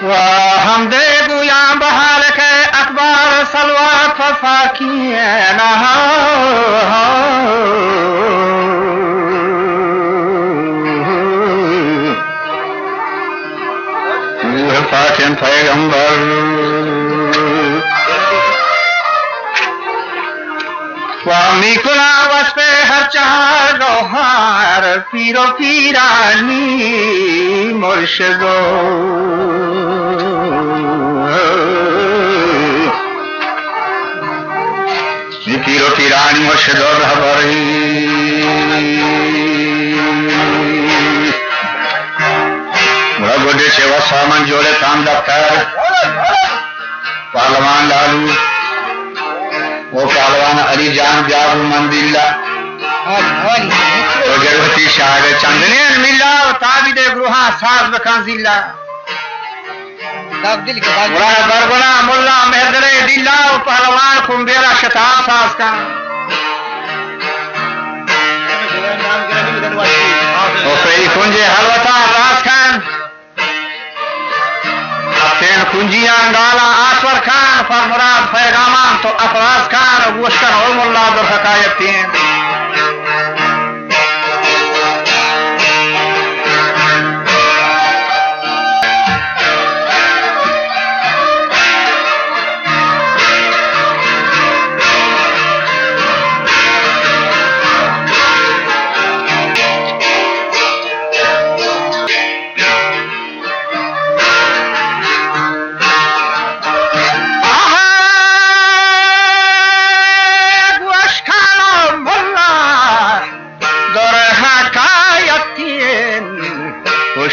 و هم گویم به حال که اکبر سلوات و فاکین فاکین پیغمبر و میکنم وصف هر چهار گوهر پیر و پیرانی مرشد پیر و پیرانی مرشد و رهبری مرا گوده چه و سامان جوڑے تام دفتر پہلوان لالو وہ پہلوان علی جان بیاب مندلہ و جروتی شاہد چندنین ملا و تابید گروہاں ساز بکان زلہ مرا برگنا ملا مہدر دلہ و پہلوان کمبیرہ شتاب ساز کا و فری کنجے حلوتا راز کان تین کنجیان ڈالا آسور خان پر مراد پیغامان تو افراز خان گوشتن علم اللہ در حقایت تین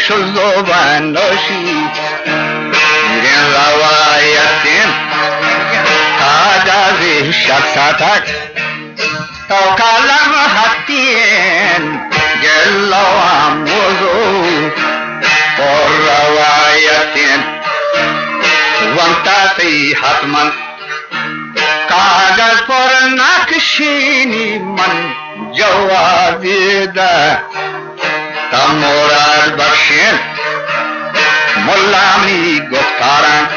شلوبان نوشی میرین روایتین تاجازی شخصاتک تو کلم حتین جلوام وضو اور روایتین وانتاتی حتمن کاغذ پر نقشینی من جوابی ده مراد بخشین ملامی گفتارن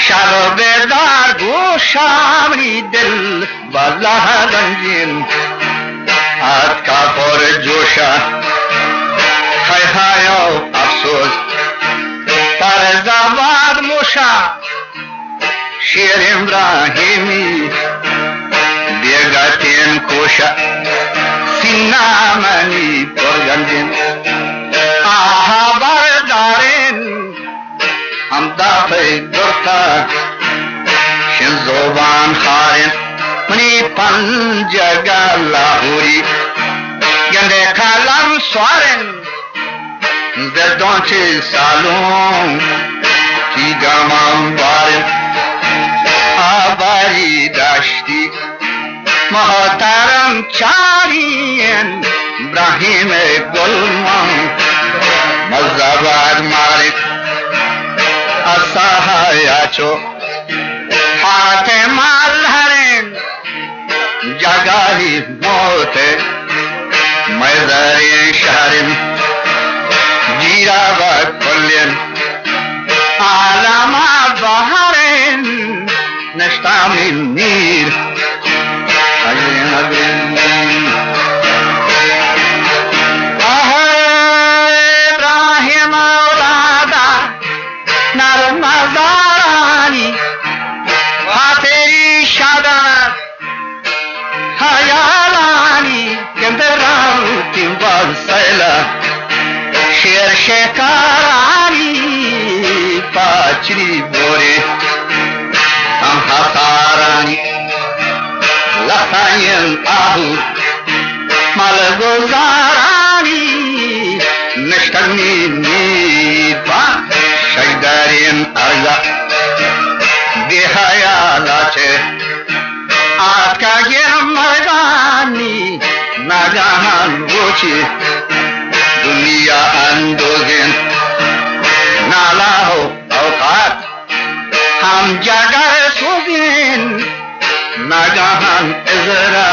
شب بیدار گوشامری دل بله گنجین حد کا پر جوشا های های افسوس پر زباد موشا شیر ابراهیمی بیگتین کوشا سینامنی پرگندین آها بردارین هم دافع درتا شن زبان خارین منی پنجگا لاهوری گنده کلم سوارین زدون چه سالون کی گمان بارین آباری داشتی محترم چارین ابراهیم گلمان مزباد مالک اصحایا چو حاتم الهرین جگالی موت مزاری شهرین جیرا و کلین عالم بهرین نشتامی نیر ابراهیم اولادا نرمزارانی خاطری شادانت خیالانی گندراوتیم بازسیلا شیر شکارانی پاچری بوری هم حقارانی لخاین آهو مال گزارانی نشتنی نیبا شیدارین ارزا بیخیالاچه آتکا گیم مردانی ناگاهان وچی دنیا اندوزین نالاو اوقات هم جگر سوزین ناگاهان ازرا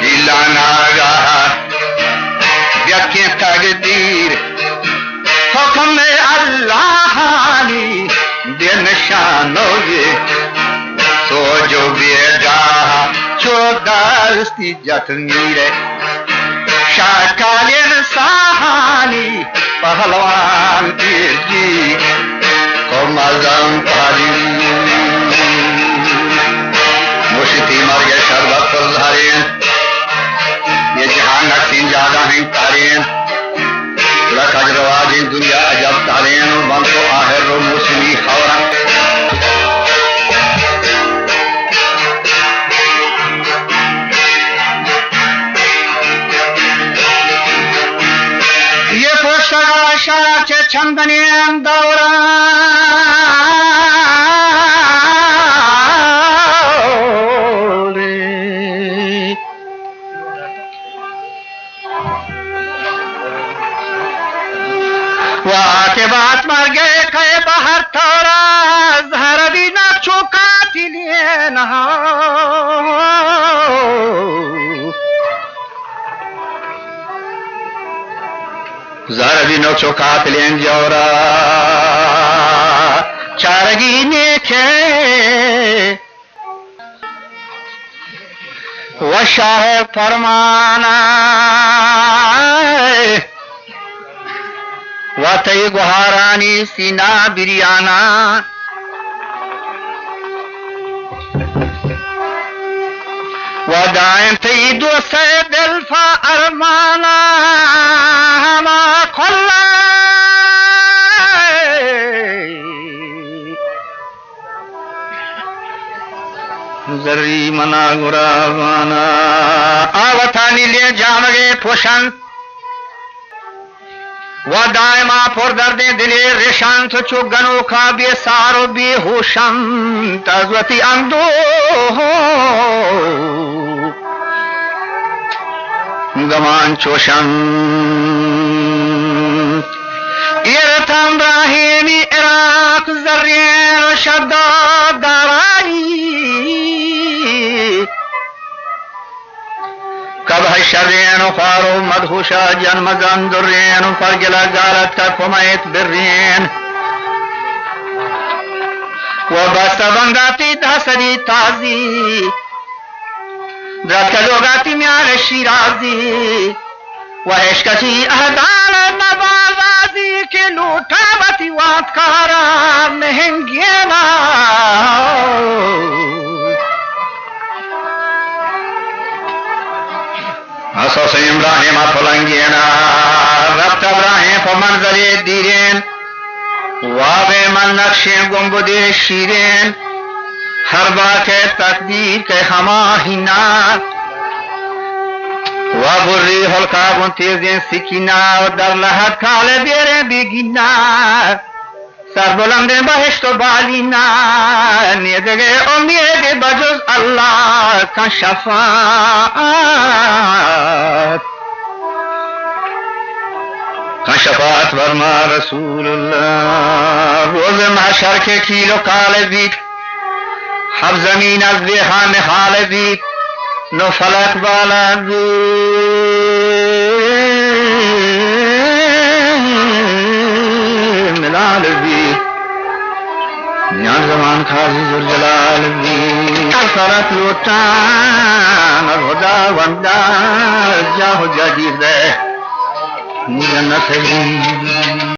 دیلا ناگاه بیاکی تقدیر حکم اللہ درستی جت میره شکالین ساحانی پهلوان پیرجی کمازم پالی موشتی مرگ شربت فلحرین یہ جہان نقصین جاگا ہیں تارین لکھج رواجین دنیا عجب تارین بند کو آخر رو موسمی خورن یہ پوشتا شاہ چه چندنین دوران के बात मर गए कहे बाहर थोड़ा जहर भी न चुका लिए न जहर भी न चुका लिए जोरा चारगी ने खे वशाह फरमाना वतई गुहारानी सीना बिरियाना वदाएं थी दो से दिल फा अरमाना मा खुल्ला जरी मना गुरावाना आवतानी ले जामगे पोषण व दायमा पुर दर्दे दिले रेशान तो चुगनो का बेसारो बेहोशम तजवती अंदो गमान चोशम इरतम राहिमी इराक जर्रेन शद्दा दाराई कब है शर्रेन फारो मदहुशा जन्म जंदुर्रेन फरगिला गालत का फुमैत बिर्रेन वो बस्ता बंगाती दसरी ताजी द्रत लोगाती म्याल शिराजी वह इश्कची अहदाल नवाजी के लूटावती वातकारा महंगियाना असोस इब्राहिम फलंगियना रब्त इब्राहिम फमंजरे दीरेन वाबे मन नक्शे गुंबदे शीरेन हर बात है तकदीर के हमाहिना वाबुर्री हल्का बुंतेजें सिकिना दर लहत काले बेरे बेगिना सरबुलंदे बहिश्त बालिना नियदगे उम्मीद बजुज अल्लाह का शफात वर्मा रसूलुल्लाह रोज महशर के खीलो काले बीत हब जमीन अज बेहान हाल बीत नो फलक वाला मिलाल बीत न्यान जमान खाजी जुल जलाल बीत सरत लोटान हुदा वंदा जाहो जदीद जन्नत